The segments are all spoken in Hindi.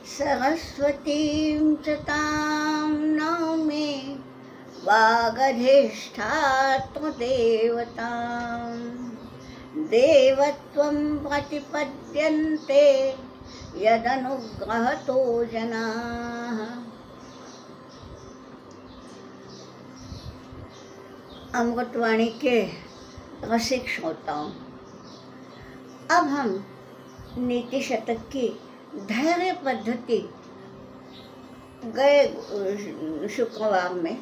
सरस्वतीं च तां नौमि वागधिष्ठात्मदेवतां देवत्वं प्रतिपद्यन्ते यदनुग्रहतो जनाः। अमृतवाणी के रसिक श्रोताओं, अब हम नीति शतक की धैर्य पद्धति गए शुक्रवार में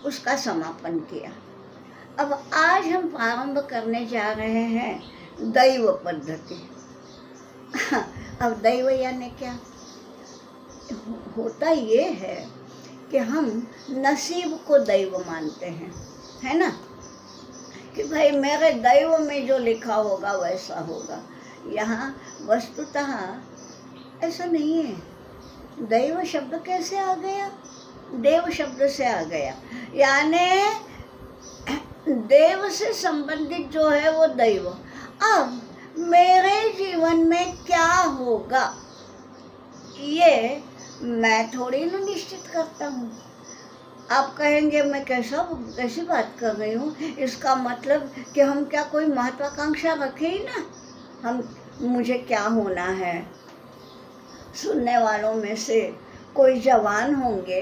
उसका समापन किया। अब आज हम प्रारंभ करने जा रहे हैं दैव पद्धति। अब दैव यानी क्या होता ये है कि हम नसीब को दैव मानते हैं, है ना, कि भाई मेरे दैव में जो लिखा होगा वैसा होगा। यहाँ वस्तुतः ऐसा नहीं है। दैव शब्द कैसे आ गया? देव शब्द से आ गया, यानी देव से संबंधित जो है वो दैव। अब मेरे जीवन में क्या होगा ये मैं थोड़ी ना निश्चित करता हूँ। आप कहेंगे मैं कैसी बात कर रही हूँ, इसका मतलब कि हम क्या कोई महत्वाकांक्षा रखे ही ना, हम मुझे क्या होना है। सुनने वालों में से कोई जवान होंगे,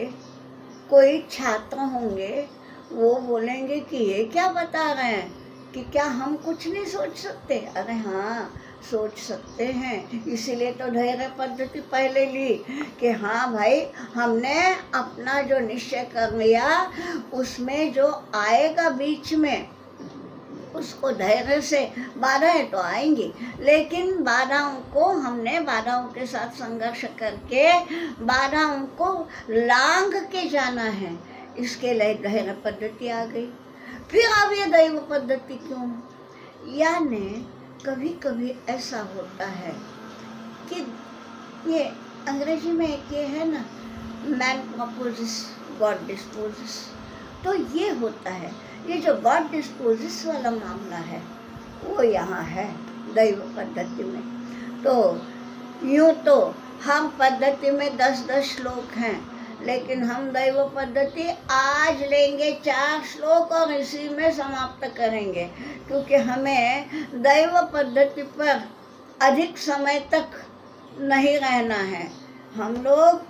कोई छात्र होंगे, वो बोलेंगे कि ये क्या बता रहे हैं कि क्या हम कुछ नहीं सोच सकते? अरे हाँ, सोच सकते हैं। इसीलिए तो धैर्य पद्धति पहले ली कि हाँ भाई, हमने अपना जो निश्चय कर लिया उसमें जो आएगा बीच में उसको धैर्य से, बाधाएं तो आएंगी लेकिन बाधाओं के साथ संघर्ष करके बाधाओं को लांघ के जाना है। इसके लिए धैर्य पद्धति आ गई। फिर अब ये दैव पद्धति क्यों? यानी कभी कभी ऐसा होता है कि ये अंग्रेजी में एक ये है ना, मैन प्रपोजेस गॉड डिस्पोजेस। तो ये होता है, ये जो गॉड डिस्पोजेस वाला मामला है वो यहाँ है दैव पद्धति में। तो यूँ तो हम पद्धति में 10-10 श्लोक हैं, लेकिन हम दैव पद्धति आज लेंगे 4 श्लोक और इसी में समाप्त करेंगे, क्योंकि हमें दैव पद्धति पर अधिक समय तक नहीं रहना है। हम लोग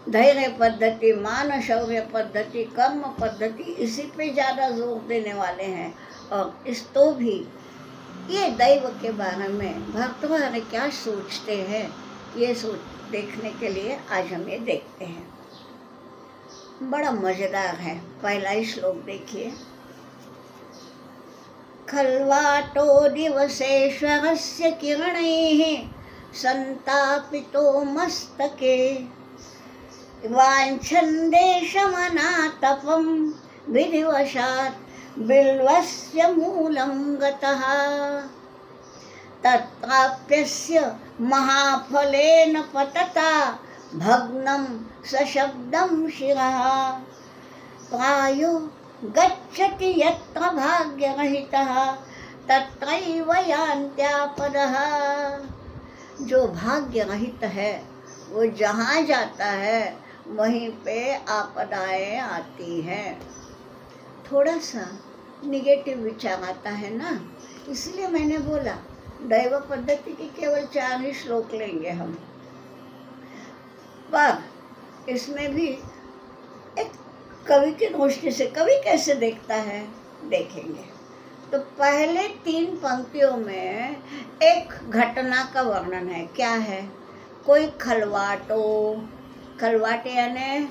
धैर्य पद्धति, मान शौर्य पद्धति, कर्म पद्धति, इसी पे ज़्यादा जोर देने वाले हैं। और इस तो भी ये दैव के बारे में भक्तवान क्या सोचते हैं, ये देखने के लिए आज हम ये देखते हैं। बड़ा मज़ेदार है। पहला ही श्लोक देखिए। खल्वाटो दिवसेश्वरस्य किरणैः संतापितो मस्तके वाञ्छन्देशमनातपं विधिवशात् बिल्वस्य मूलं गतः तत्राप्यस्य महाफलेन पतता भग्नं सशब्दं शिरः प्रायो गच्छति यत्र भाग्यरहितः तत्रैव यान्त्यापदः। जो भाग्य रहित है वो जहाँ जाता है वहीं पे आपदाएं आती हैं। थोड़ा सा निगेटिव विचार आता है ना, इसलिए मैंने बोला दैव पद्धति के केवल 4 ही श्लोक लेंगे हम। पर इसमें भी एक कवि की दृष्टि से कवि कैसे देखता है देखेंगे। तो पहले 3 पंक्तियों में एक घटना का वर्णन है। क्या है? कोई खलवाटे यानी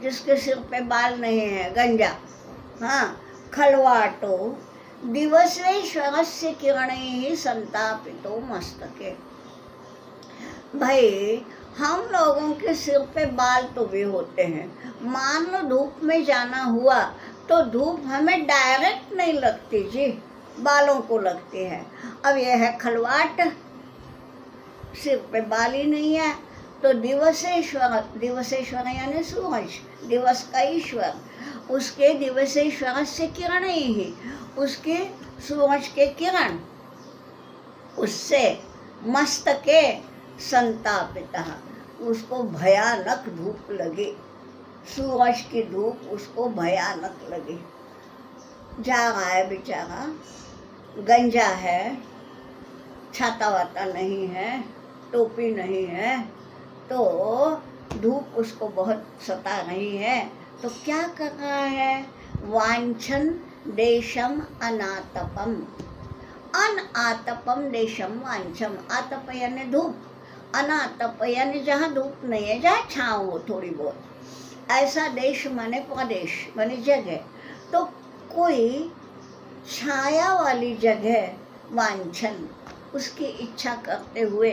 जिसके सिर पे बाल नहीं है, गंजा। हाँ, खलवाटो दिवसेश्वरस्य किरणैः संतापितो मस्तके। भाई, हम लोगों के सिर पे बाल तो भी होते हैं। मान लो धूप में जाना हुआ तो धूप हमें डायरेक्ट नहीं लगती जी, बालों को लगती है। अब यह है खलवाट, सिर पे बाल ही नहीं है। तो दिवसेश्वर यानी सूरज, दिवस का ईश्वर, उसके दिवसेश्वर से किरण ही, उसके सूरज के किरण उससे मस्तके संतापितः, उसको भयानक धूप लगे, सूरज की धूप उसको भयानक लगे। जा रहा है बेचारा, गंजा है, छाता वाता नहीं है, टोपी नहीं है, तो धूप उसको बहुत सता रही है, तो क्या कर रहा है? वांछन देशम अनातपम, अनातपम देशम वांछम, आतप यानी धूप, अनातप यानी जहाँ धूप नहीं है, जहाँ छाँव हो थोड़ी बहुत, ऐसा देश माने प्रदेश माने जगह। तो कोई छाया वाली जगह वांछन, उसकी इच्छा करते हुए,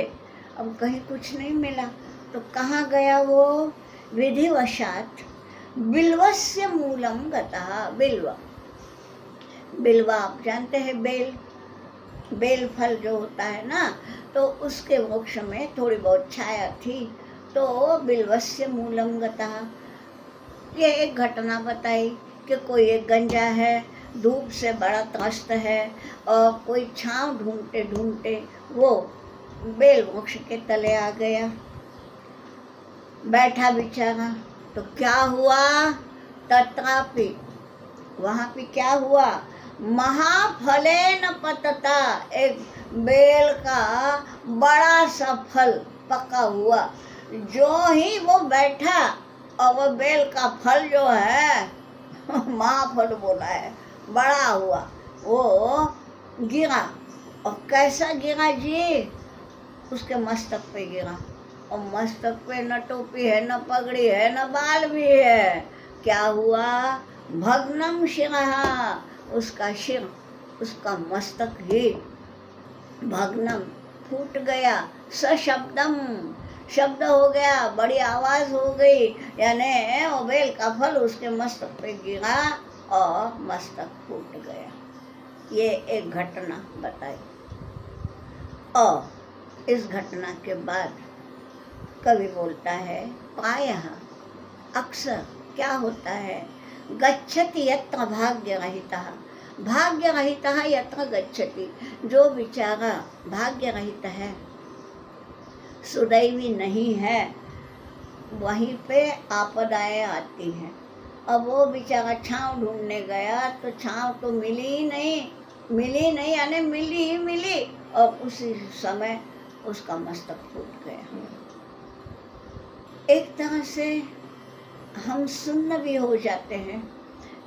अब कहीं कुछ नहीं मिला तो कहाँ गया वो? विधिवशात बिल्वस्य मूलम गतः, बिल्व, बिल्वा आप जानते हैं, बेल, बेल फल जो होता है ना, तो उसके वृक्ष में थोड़ी बहुत छाया थी, तो बिल्वस्य मूलम गतः। ये एक घटना बताई कि कोई एक गंजा है, धूप से बड़ा त्रस्त है, और कोई छांव ढूंढते ढूंढते वो बेल वृक्ष के तले आ गया, बैठा बेचारा। तो क्या हुआ? तत्रापि, वहाँ पे क्या हुआ? महाफलेन पतता, एक बेल का बड़ा सा फल पका हुआ, जो ही वो बैठा और वो बेल का फल जो है महाफल बोला है, बड़ा हुआ, वो गिरा। और कैसा गिरा जी? उसके मस्तक पे गिरा, और मस्तक पे न टोपी है, न पगड़ी है, न बाल भी है। क्या हुआ? भग्नम शिरहा, उसका शिर, उसका मस्तक ही भग्नम, फूट गया। सशब्दम, शब्द हो गया, बड़ी आवाज़ हो गई, यानी वो बेल का फल उसके मस्तक पे गिरा और मस्तक फूट गया। ये एक घटना बताई। और इस घटना के बाद कवि बोलता है, प्रायः, अक्सर क्या होता है? गच्छति यत्र भाग्यरहितः, भाग्यरहितः यत्र गच्छति, जो बेचारा भाग्यरहित है, सुदैवी नहीं है, वहीं पे आपदाएं आती हैं। अब वो बेचारा छाँव ढूंढने गया तो छाँव तो मिली ही नहीं, मिली नहीं यानी मिली ही मिली, और उसी समय उसका मस्तक फूट गया। एक तरह से हम सुन्न भी हो जाते हैं,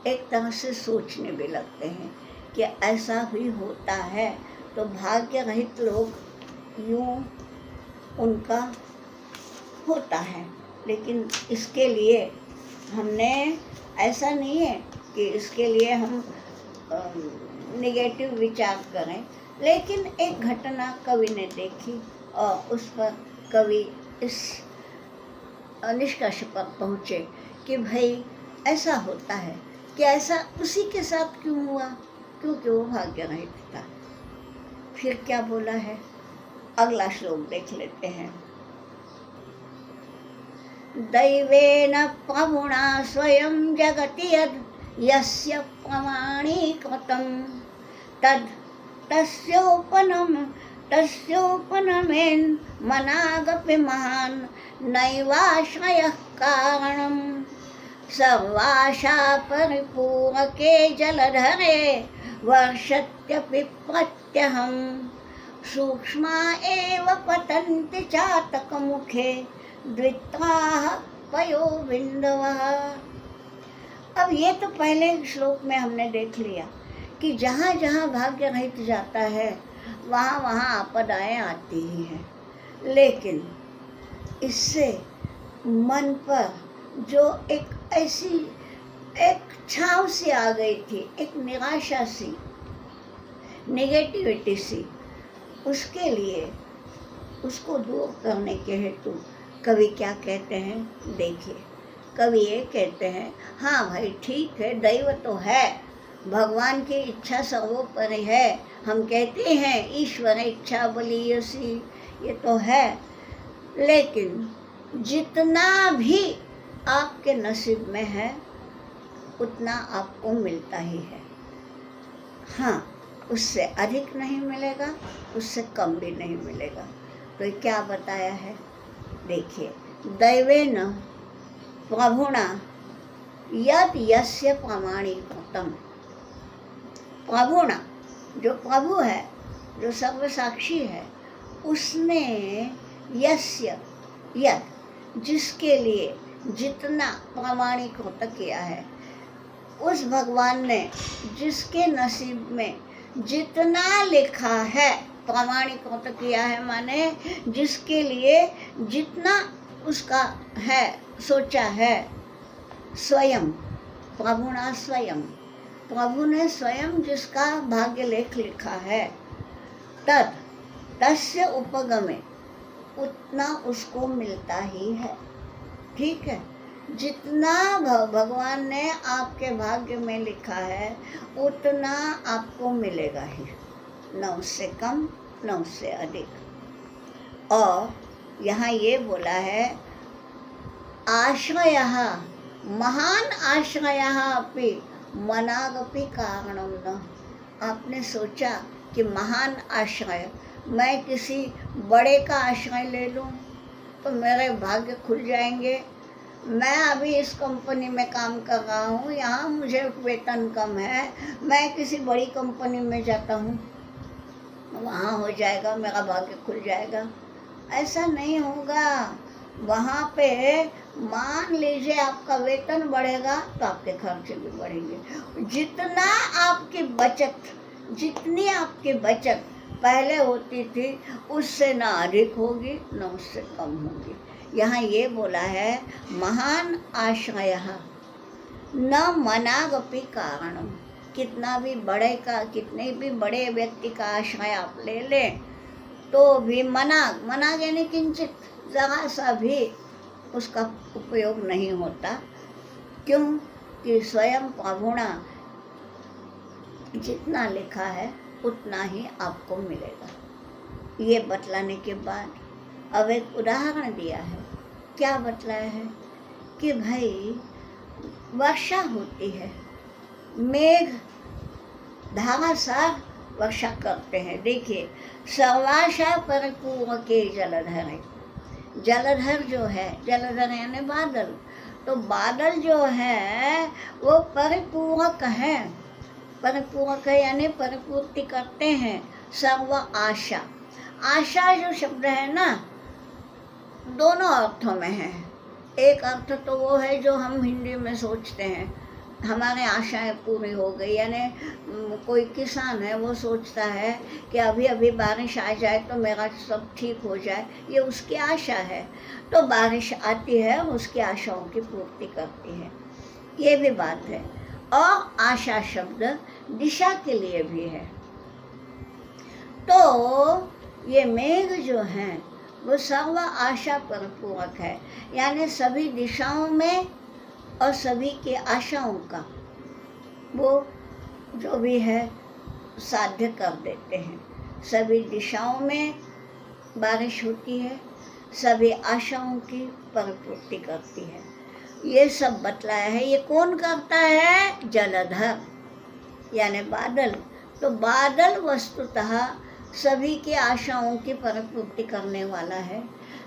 एक तरह से सोचने भी लगते हैं कि ऐसा भी होता है। तो भाग्य रहित लोग यूँ उनका होता है, लेकिन इसके लिए हमने, ऐसा नहीं है कि इसके लिए हम नेगेटिव विचार करें, लेकिन एक घटना कवि ने देखी और उस पर कवि इस निष्कर्ष पर पहुँचे कि भाई ऐसा होता है कि ऐसा उसी के साथ क्यों हुआ? क्योंकि वो भाग्य रहित था। फिर क्या बोला है? अगला श्लोक देख लेते हैं। दैवेन प्रभुणा स्वयं जगति यद् यस्य प्रमाणीकृतं तद् तस्योपनमेन् मनागपि महान् नैवाश्रयः कारणं सर्वाशा परिपूरके जलधरे वर्षत्यपि प्रत्यहं सूक्ष्मा एव पतन्ति चातकमुखे द्वित्राः पयोबिन्दवः। अब ये तो पहले श्लोक में हमने देख लिया कि जहाँ जहाँ भाग्य रहित जाता है वहाँ वहाँ आपदाएं आती ही हैं, लेकिन इससे मन पर जो एक ऐसी एक छाँव सी आ गई थी, एक निराशा सी, नेगेटिविटी सी, उसके लिए उसको दूर करने के हेतु कवि क्या कहते हैं? देखिए, कवि ये कहते हैं, हाँ भाई ठीक है, दैव तो है, भगवान की इच्छा सर्वोपरि है, हम कहते हैं ईश्वर इच्छा बलियसी, ये तो है, लेकिन जितना भी आपके नसीब में है उतना आपको मिलता ही है। हाँ, उससे अधिक नहीं मिलेगा, उससे कम भी नहीं मिलेगा। तो ये क्या बताया है, देखिए, दैवेन प्रभुणा यद यस्य प्रमाणीकृतम। प्रभुणा, जो प्रभु है, जो सर्वसाक्षी है, उसने यस्य, यद, जिसके लिए जितना प्रमाणीकृत किया है, उस भगवान ने जिसके नसीब में जितना लिखा है, प्रमाणीकृत किया है माने जिसके लिए जितना उसका है, सोचा है, स्वयं, प्रभुना स्वयं, प्रभु ने स्वयं जिसका भाग्य लेख लिखा है, तद तस्य उपगमे, उतना उसको मिलता ही है। ठीक है, जितना भगवान ने आपके भाग्य में लिखा है उतना आपको मिलेगा ही, न उससे कम न उससे अधिक। और यहाँ ये बोला है आश्रयः, महान आश्रयः अपि मनागपि कारणं न। आपने सोचा कि महान आश्रय, मैं किसी बड़े का आश्रय ले लूँ तो मेरे भाग्य खुल जाएंगे। मैं अभी इस कंपनी में काम कर रहा हूँ, यहाँ मुझे वेतन कम है, मैं किसी बड़ी कंपनी में जाता हूँ, वहाँ हो जाएगा, मेरा भाग्य खुल जाएगा। ऐसा नहीं होगा। वहाँ पे मान लीजिए आपका वेतन बढ़ेगा तो आपके खर्चे भी बढ़ेंगे। जितना आपकी बचत, जितनी आपकी बचत पहले होती थी उससे ना अधिक होगी न उससे कम होगी। यहाँ ये बोला है महान आश्रयः न मनागपि कारणम। कितना भी बड़े का, कितने भी बड़े व्यक्ति का आश्रय आप ले लें तो भी मनाग यानी किंचित, ज़रा सा भी उसका उपयोग नहीं होता। क्यों कि स्वयं प्रभुणा जितना लिखा है उतना ही आपको मिलेगा। ये बतलाने के बाद अब एक उदाहरण दिया है। क्या बतलाया है कि भाई वर्षा होती है, मेघ धारासार वर्षा करते हैं। देखिए, सर्वाशा परिपूर्ण के जलधर है। जलधर जो है, जलधर यानी बादल, तो बादल जो है वो परिपूरक है। परिपूरक है यानी परिपूर्ति करते हैं। सर्व आशा, आशा जो शब्द है ना, दोनों अर्थों में है। एक अर्थ तो वो है जो हम हिंदी में सोचते हैं, हमारे आशाएं पूरी हो गई, यानी कोई किसान है वो सोचता है कि अभी अभी बारिश आ जाए तो मेरा सब ठीक हो जाए, ये उसकी आशा है। तो बारिश आती है, उसकी आशाओं की पूर्ति करती है, ये भी बात है। और आशा शब्द दिशा के लिए भी है। तो ये मेघ जो है वो सर्व आशा परिपूरक है, यानी सभी दिशाओं में और सभी के आशाओं का वो जो भी है साध्य कर देते हैं। सभी दिशाओं में बारिश होती है, सभी आशाओं की परिपूर्ति करती है। ये सब बतलाया है। ये कौन करता है? जलधर यानी बादल। तो बादल वस्तुतः सभी की आशाओं की परिपूर्ति करने वाला है,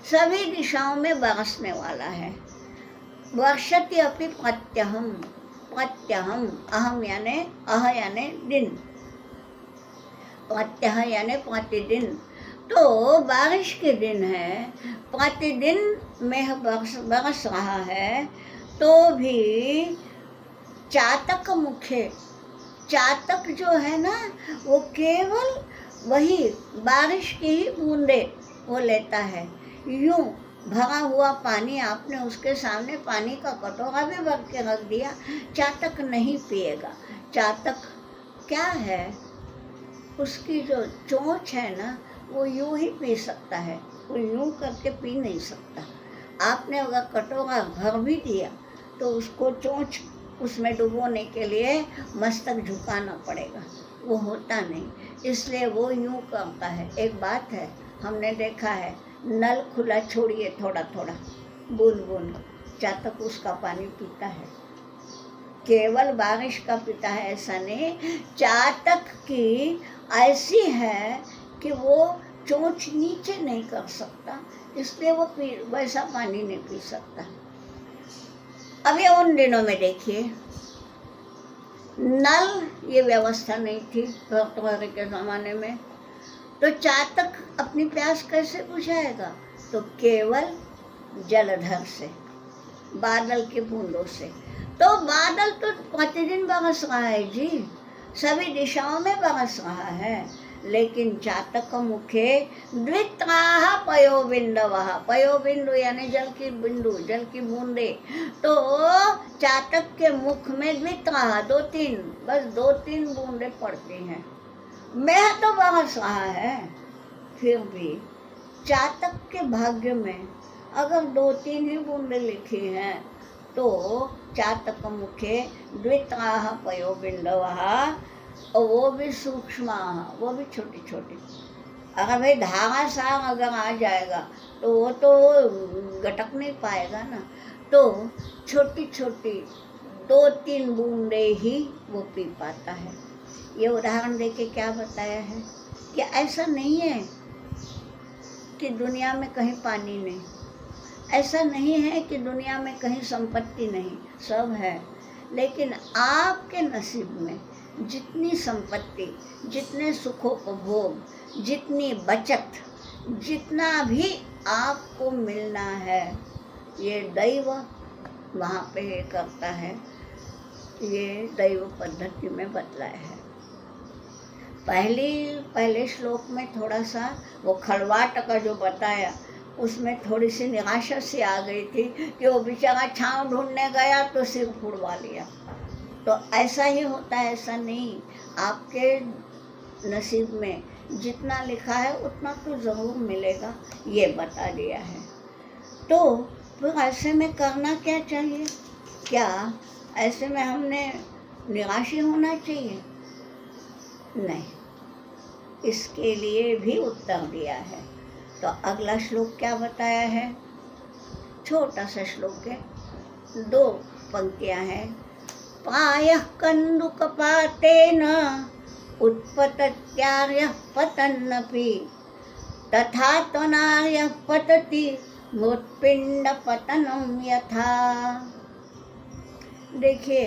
सभी दिशाओं में बरसने वाला है। वर्षति अपि प्रत्यहम, प्रत्यहम अहम यानी अह यानी दिन, प्रत्यह यानी प्रतिदिन। तो बारिश के दिन है, प्रतिदिन मेघ बरस रहा है, तो भी चातक मुखे, चातक जो है ना वो केवल वही बारिश की ही बूंदे वो लेता है। यूं भरा हुआ पानी आपने उसके सामने पानी का कटोरा भी भर के रख दिया, चातक नहीं पिएगा। चातक क्या है? उसकी जो चोंच है ना वो यूं ही पी सकता है, वो यूं करके पी नहीं सकता। आपने अगर कटोरा भर भी दिया तो उसको चोंच उसमें डुबोने के लिए मस्तक झुकाना पड़ेगा, वो होता नहीं, इसलिए वो यूं करता है। एक बात है, हमने देखा है, नल खुला छोड़िए थोड़ा थोड़ा, बूंद बूंद, चातक उसका पानी पीता है। केवल बारिश का पीता है ऐसा नहीं, चातक की ऐसी है कि वो चोंच नीचे नहीं कर सकता, इसलिए वो वैसा पानी नहीं पी सकता। अभी उन दिनों में देखिए, नल ये व्यवस्था नहीं थी भगवान के ज़माने में, तो चातक अपनी प्यास कैसे बुझाएगा? तो केवल जलधर से, बादल के बूंदों से। तो बादल तो प्रतिदिन बरस रहा है जी, सभी दिशाओं में बरस रहा है, लेकिन चातक मुखे द्वित्राः पयो बिंदवः, पयो बिंदु यानी जल की बिंदु, जल की बूंदे। तो चातक के मुख में द्वित्राः, दो तीन, बस दो तीन बूंदे पड़ती हैं। मैं तो बरस रहा है, फिर भी चातक के भाग्य में अगर दो तीन ही बूंदे लिखी हैं, तो चातक मुखे द्वित्राः पयो बिंदवः, और वो भी सूक्ष्म, वो भी छोटी छोटी। अगर भाई धारा सार अगर आ जाएगा तो वो तो गटक नहीं पाएगा ना, तो छोटी छोटी दो तीन बूंदे ही वो पी पाता है। ये उदाहरण देके क्या बताया है कि ऐसा नहीं है कि दुनिया में कहीं पानी नहीं, ऐसा नहीं है कि दुनिया में कहीं संपत्ति नहीं, सब है। लेकिन आपके नसीब में जितनी संपत्ति, जितने सुखोपभोग, जितनी बचत, जितना भी आपको मिलना है, ये दैव वहाँ पे करता है। ये दैव पद्धति में बतलाया है। पहले श्लोक में थोड़ा सा वो खलवाट का जो बताया, उसमें थोड़ी सी निराशा सी आ गई थी कि वो बेचारा छांव ढूंढने गया तो सिर फुड़वा लिया। तो ऐसा ही होता है, ऐसा नहीं। आपके नसीब में जितना लिखा है उतना तो ज़रूर मिलेगा, ये बता दिया है। तो फिर ऐसे में करना क्या चाहिए? क्या ऐसे में हमने निराशी होना चाहिए? नहीं, इसके लिए भी उत्तर दिया है। तो अगला श्लोक क्या बताया है? छोटा सा श्लोक है, 2 पंक्तियां हैं। प्रायः कन्दुकपातेन उत्पतत्यार्यः पतन्नपि, तथा त्वनार्यः पतति मृत्पिण्डपतनं यथा। देखिए,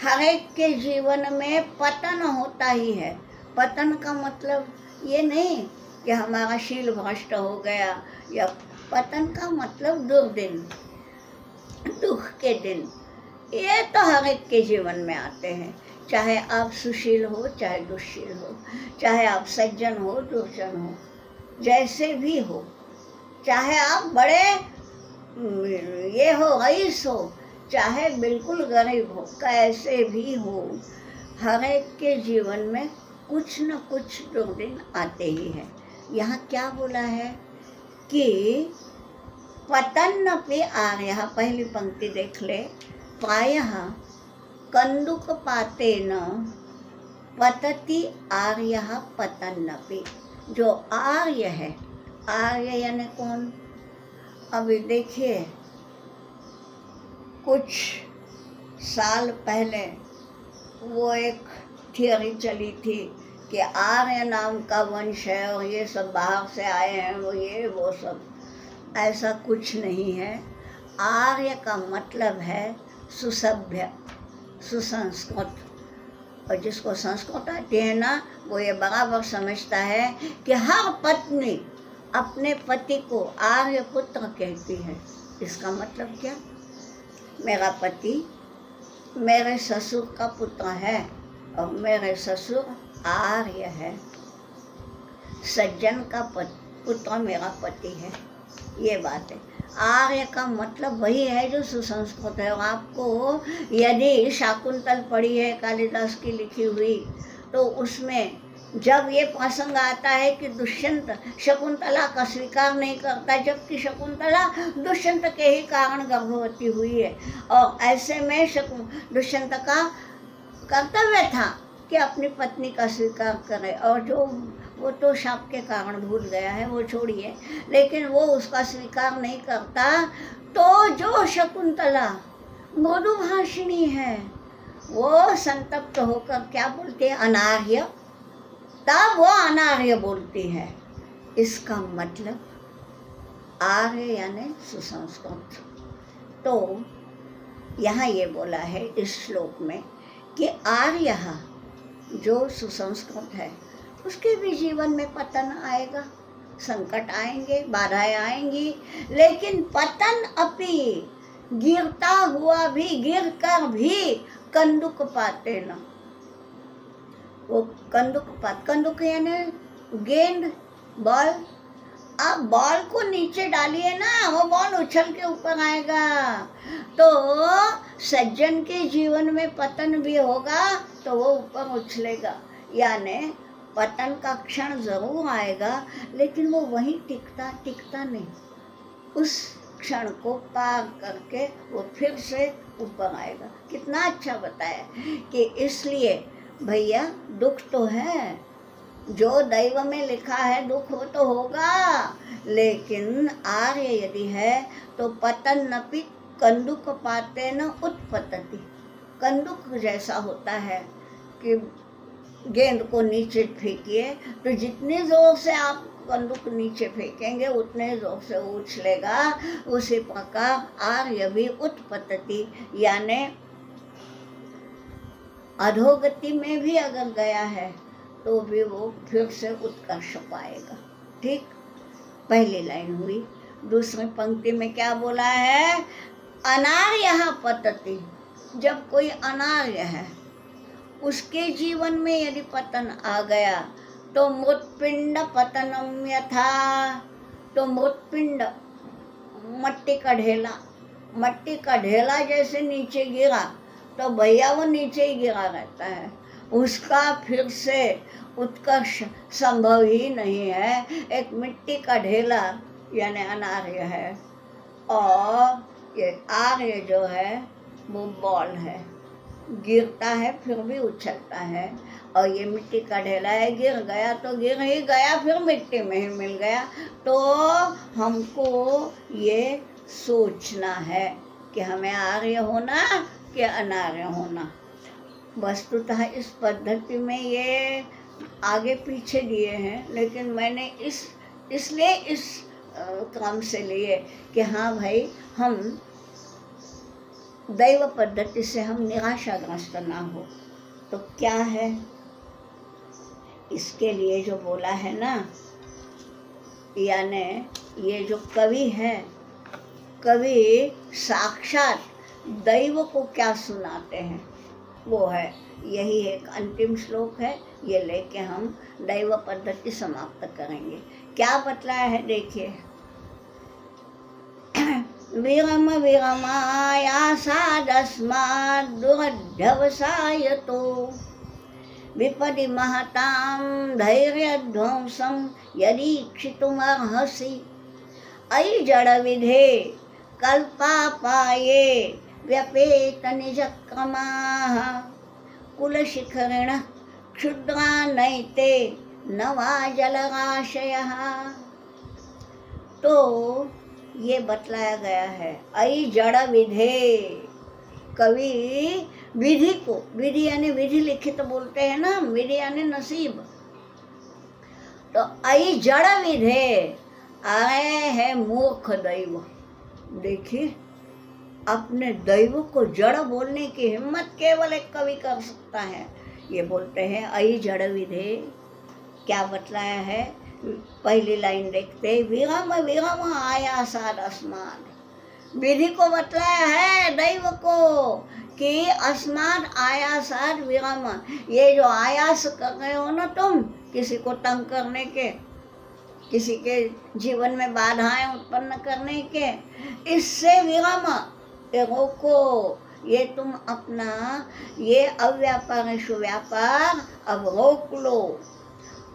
हर एक के जीवन में पतन होता ही है। पतन का मतलब ये नहीं कि हमारा शील भ्रष्ट हो गया, या पतन का मतलब दुर्दिन, दुख के दिन, ये तो हर एक के जीवन में आते हैं। चाहे आप सुशील हो, चाहे दुशील हो, चाहे आप सज्जन हो, दुर्जन हो, जैसे भी हो, चाहे आप बड़े ये हो, रईस हो, चाहे बिल्कुल गरीब हो, कैसे भी हो, हर एक के जीवन में कुछ न कुछ दुर्दिन आते ही हैं। यहाँ क्या बोला है कि पतन्नपि आर्यः, पहली पंक्ति देख ले, प्रायः कन्दुकपातेन पतति आर्यः पतन्नपि। जो आर्य है, आर्य यानी कौन? अभी देखिए, कुछ साल पहले वो एक थियरी चली थी कि आर्य नाम का वंश है और ये सब बाहर से आए हैं, वो ये वो सब। ऐसा कुछ नहीं है। आर्य का मतलब है सुसभ्य, सुसंस्कृत। और जिसको संस्कृत आती है ना, वो ये बराबर समझता है कि हर पत्नी अपने पति को आर्य पुत्र कहती है। इसका मतलब क्या? मेरा पति मेरे ससुर का पुत्र है और मेरे ससुर आर्य है। सज्जन का पुत्र मेरा पति है, ये बात है। आर्य का मतलब वही है जो सुसंस्कृत है। और आपको यदि शाकुंतल पढ़ी है कालिदास की लिखी हुई, तो उसमें जब ये प्रसंग आता है कि दुष्यंत शकुंतला का स्वीकार नहीं करता, जबकि शकुंतला दुष्यंत के ही कारण गर्भवती हुई है, और ऐसे में दुष्यंत का कर्तव्य था कि अपनी पत्नी का स्वीकार करे, और जो वो तो शाप के कारण भूल गया है, वो छोड़िए, लेकिन वो उसका स्वीकार नहीं करता। तो जो शकुंतला मृदुभाषिणी है, वो संतप्त होकर क्या बोलती है? अनार्य। तब वो अनार्य बोलती है इसका मतलब आर्य यानी सुसंस्कृत। तो यहाँ ये बोला है इस श्लोक में कि आर्य जो सुसंस्कृत है उसके भी जीवन में पतन आएगा, संकट आएंगे, बाधाएं आएंगी, लेकिन पतन अपि, गिरता हुआ भी, गिर कर भी कंदुक पाते न। वो कंदुक यानी गेंद, बॉल। आप बॉल को नीचे डालिए ना, वो बॉल उछल के ऊपर आएगा। तो सज्जन के जीवन में पतन भी होगा तो वो ऊपर उछलेगा, यानी पतन का क्षण जरूर आएगा, लेकिन वो वहीं टिकता नहीं। उस क्षण को पार करके वो फिर से ऊपर आएगा। कितना अच्छा बताया कि इसलिए भैया दुख तो है, जो दैव में लिखा है दुख वो तो होगा, लेकिन आर्य यदि है तो पतन नपि कंदुक पाते न उत्पतति। कंदुक जैसा होता है कि गेंद को नीचे फेंकिए तो जितने जोर से आप कंदुक नीचे फेंकेंगे उतने जोर से उछलेगा। उसी प्रकार आर्य भी उत्पतति यानी अधोगति में भी अगर गया है तो भी वो फिर से उत्कर्ष पाएगा। ठीक, पहली लाइन हुई। दूसरी पंक्ति में क्या बोला है? अनार्यः पतति। जब कोई अनार्य है उसके जीवन में यदि पतन आ गया तो मृत्पिंड पतनम यथा। तो मृत्पिंड मट्टी का ढेला जैसे नीचे गिरा तो भैया वो नीचे ही गिरा रहता है, उसका फिर से उत्कर्ष संभव ही नहीं है। एक मिट्टी का ढेला यानी अनार्य है, और ये आर्य जो है वो बॉल है, गिरता है फिर भी उछलता है। और ये मिट्टी का ढेला है, गिर गया तो गिर ही गया, फिर मिट्टी में ही मिल गया। तो हमको ये सोचना है कि हमें आर्य होना कि अनार्य होना। वस्तुतः इस पद्धति में ये आगे पीछे दिए हैं, लेकिन मैंने इसलिए इस क्रम से लिए कि हाँ भाई, हम दैव पद्धति से हम निराशाग्रस्त ना हो। तो क्या है इसके लिए जो बोला है ना, यानी ये जो कवि है, कवि साक्षात दैव को क्या सुनाते हैं वो है, यही एक अंतिम श्लोक है। ये लेके हम दैव पद्धति समाप्त करेंगे। क्या बतलाया है देखिए, विरम विरमायासादस्माद् दुरध्यवसायतो विपदि महतां धैर्यध्वंसं यदीक्षितुमर्हसि। अयि जडविधे कल्पापाये व्यपेत निजक्रमाः कुलशिखरिणः क्षुद्रा नैते नवा जलराशयः। तो ये बतलाया गया है अयि जड़ विधे। कवि विधि को, विधि यानी विधि लिखित बोलते हैं ना, विधि यानी नसीब। तो अयि जड़ विधे, आए है मूर्ख दैव। देखिए, अपने दैव को जड़ बोलने की हिम्मत केवल एक कवि कर सकता है। ये बोलते हैं अयि जड़ विधे। क्या बतलाया है? पहली लाइन देखते, विरम विरम आयासाद अस्माद। विधि को बतलाया है दैव को कि अस्माद आयासाद विरम। ये जो आयास कर रहे हो ना तुम, किसी को तंग करने के, किसी के जीवन में बाधाएं उत्पन्न करने के, इससे विरम, ये रोको। ये तुम अपना ये अव्यापार सुव्यापार अब रोक लो।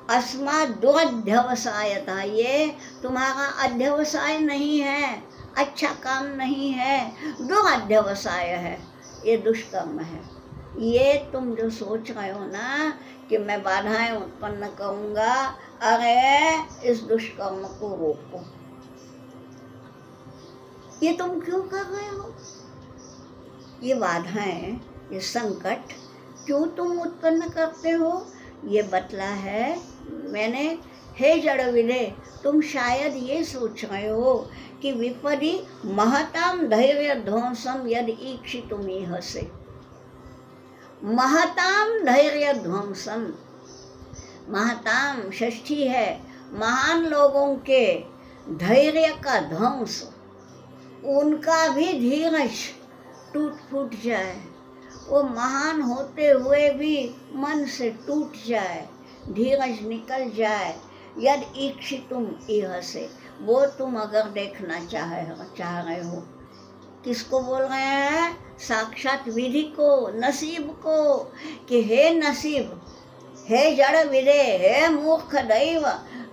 अस्मात् दुरध्यवसाय था, ये तुम्हारा अध्यवसाय नहीं है, अच्छा काम नहीं है, दुरध्यवसाय है, ये दुष्कर्म है। ये तुम जो सोच रहे हो ना कि मैं बाधाएं उत्पन्न करूँगा, अरे इस दुष्कर्म को रोको। ये तुम क्यों कर रहे हो? ये बाधाएं, ये संकट क्यों तुम उत्पन्न करते हो? ये बतला है मैंने हे जड़ विदे, तुम शायद ये सोच रहे हो कि विपदि महताम धैर्य ध्वंसम यद ईक्षितुम ईहसे। महताम धैर्य ध्वंसम, महताम षष्ठी है, महान लोगों के धैर्य का ध्वंस, उनका भी धीरज टूट फूट जाए, वो महान होते हुए भी मन से टूट जाए, धीरज निकल जाए। यद ईक्षितुम इह से, वो तुम अगर देखना चाह रहे हो, किसको बोल रहे हैं? साक्षात विधि को, नसीब को, कि हे नसीब, हे जड़ विदे, हे मूर्ख दैव,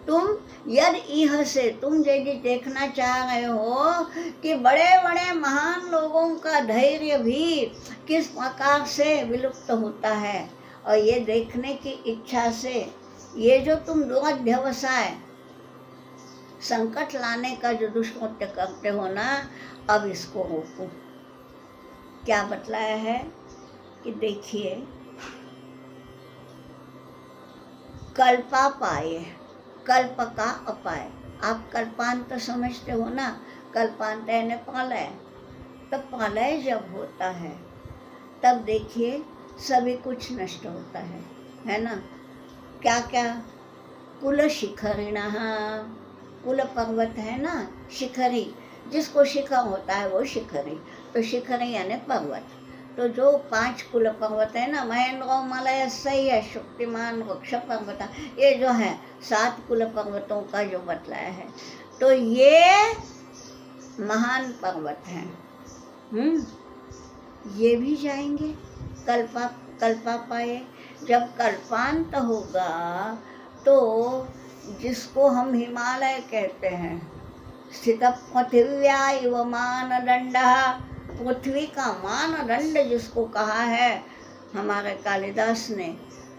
तुम यद इह से, तुम यदि देखना चाह रहे हो कि बड़े बड़े महान लोगों का धैर्य भी किस प्रकार से विलुप्त होता है, और ये देखने की इच्छा से ये जो तुम दुर्ध्यवसाय संकट लाने का जो दुष्कृत्य करते हो ना, अब इसको रोको। क्या बतलाया है कि देखिए, कल्पा पाए, कल्प का अपाय। आप कल्पांत समझते हो ना, कल्पांत यानी प्रलय। तब प्रलय जब होता है तब देखिए सभी कुछ नष्ट होता है ना। क्या क्या? कुल शिखरिणा, कुल पर्वत है ना, शिखरी, जिसको शिखर होता है वो शिखरी, तो शिखरी यानी पर्वत। तो जो 5 कुल पर्वत है ना, महेंद्र मलय सही है, शक्तिमान वृक्ष पर्वत, ये जो है 7 कुल पर्वतों का जो बतलाया है, तो ये महान पर्वत हैं। ये भी जाएंगे, कल्पा पाए। जब कल्पांत होगा तो जिसको हम हिमालय कहते हैं, स्थित पृथिव्या इव मानदंड, पृथ्वी का मानदंड जिसको कहा है हमारे कालिदास ने,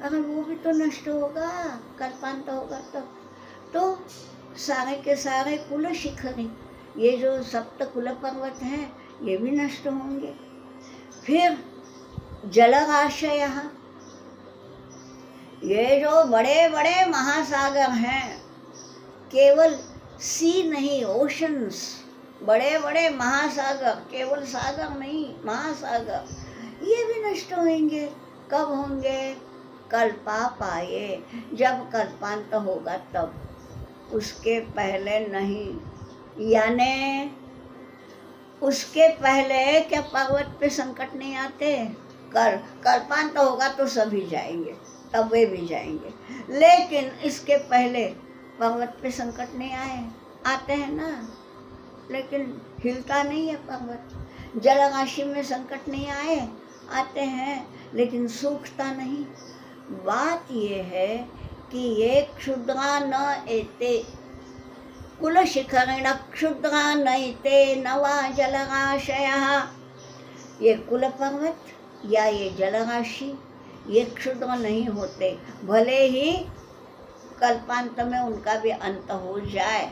अगर वो भी तो नष्ट होगा, कल्पांत होगा तब तो सारे के सारे कुल शिखरी, ये जो सप्त कुल पर्वत हैं, ये भी नष्ट होंगे। फिर जलराशय, ये जो बड़े बड़े महासागर हैं, केवल सी नहीं, ओशंस, बड़े बड़े महासागर, केवल सागर नहीं, महासागर, ये भी नष्ट होंगे। कब होंगे? कल्पा पाए, जब कल्पांत होगा तब, उसके पहले नहीं। यानी उसके पहले क्या पर्वत पे संकट नहीं आते? कल्पांत होगा तो सभी जाएंगे, तब वे भी जाएंगे, लेकिन इसके पहले पर्वत पे संकट नहीं आते हैं ना, लेकिन हिलता नहीं है पर्वत। जलराशि में संकट नहीं आते हैं, लेकिन सूखता नहीं। बात ये है कि ये क्षुद्रा न एते, कुल शिखरिण क्षुद्रा नैते नवा जलराशयः। ये कुल पर्वत या ये जलराशि, ये क्षुद्र नहीं होते, भले ही कल्पांत में उनका भी अंत हो जाए।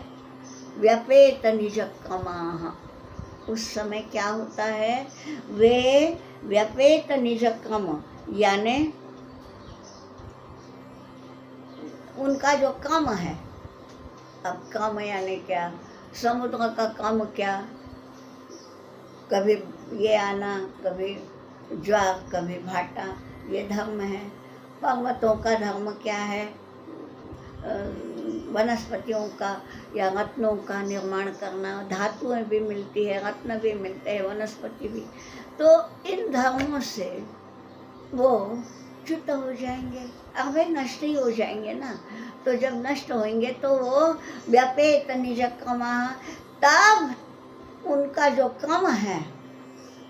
व्यपेत निज क्रमाः, उस समय क्या होता है? वे व्यपेत निज क्रम, यानी उनका जो क्रम है, अब क्रम यानी क्या? समुद्र का क्रम क्या? कभी ये आना, कभी ज्वार, कभी भाटा, ये धर्म है। पर्वतों का धर्म क्या है? वनस्पतियों का या रत्नों का निर्माण करना, धातुएं भी मिलती है, रत्न भी मिलते हैं, वनस्पति भी। तो इन धर्मों से वो च्युत हो जाएंगे, अब वे नष्ट ही हो जाएंगे ना। तो जब नष्ट होंगे तो वो व्यपेत निज क्रम, तब उनका जो क्रम है,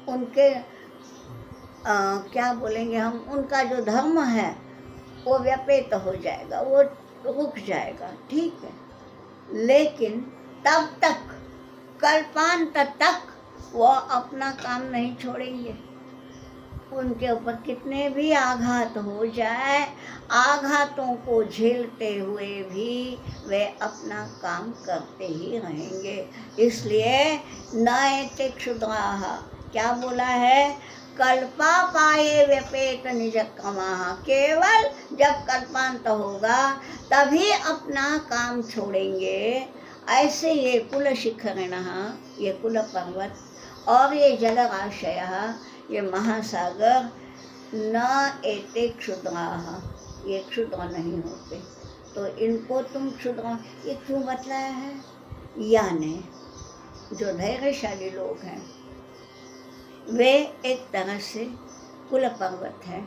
उनके क्या बोलेंगे हम, उनका जो धर्म है वो व्यपेत हो जाएगा, वो रुक जाएगा, ठीक है। लेकिन तब तक, कल्पांत तक वो अपना काम नहीं छोड़ेंगे। उनके ऊपर कितने भी आघात हो जाए, आघातों को झेलते हुए भी वे अपना काम करते ही रहेंगे। इसलिए न एते क्षुद्राः, क्या बोला है? कल्पा पाए व्यपेत निज कमाहा। केवल जब कल्पांत होगा तभी अपना काम छोड़ेंगे। ऐसे ये कुल शिखरिणः, ये कुल पर्वत और ये जलराशयः, ये महासागर, न एते क्षुद्राः, ये क्षुद्र नहीं होते। तो इनको तुम क्षुद्र ये क्यों बतलाया है? यानी जो धैर्यशाली लोग हैं वे एक तरह से कुल पर्वत है,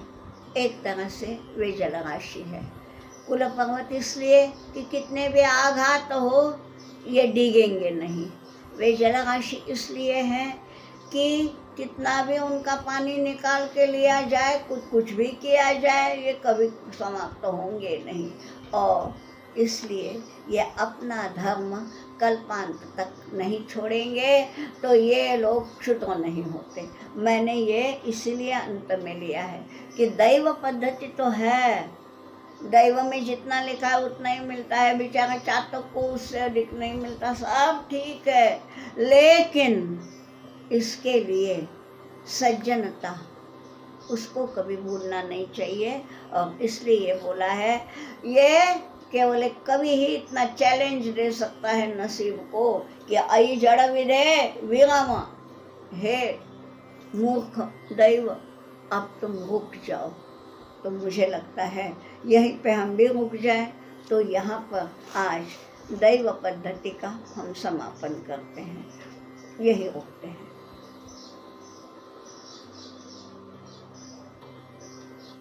एक तरह से वे जलराशि है। कुल पर्वत इसलिए कि कितने भी आघात हो ये डिगेंगे नहीं। वे जलराशि इसलिए हैं कि कितना भी उनका पानी निकाल के लिया जाए, कुछ भी किया जाए, ये कभी समाप्त होंगे नहीं। और इसलिए ये अपना धर्म कल्पांत तक नहीं छोड़ेंगे। तो ये लोग क्षुद्र नहीं होते। मैंने ये इसलिए अंत में लिया है कि दैव पद्धति तो है, दैव में जितना लिखा है उतना ही मिलता है। बेचारा चातक को उससे अधिक नहीं मिलता, सब ठीक है, लेकिन इसके लिए सज्जनता उसको कभी भूलना नहीं चाहिए। और इसलिए ये बोला है, ये केवल एक कवि ही इतना चैलेंज दे सकता है नसीब को कि आई जड़ विदे विराम, हे मूर्ख दैव अब तुम रुक जाओ। तो मुझे लगता है यहीं पे हम भी रुक जाएं। तो यहाँ पर आज दैव पद्धति का हम समापन करते हैं, यही रुकते हैं।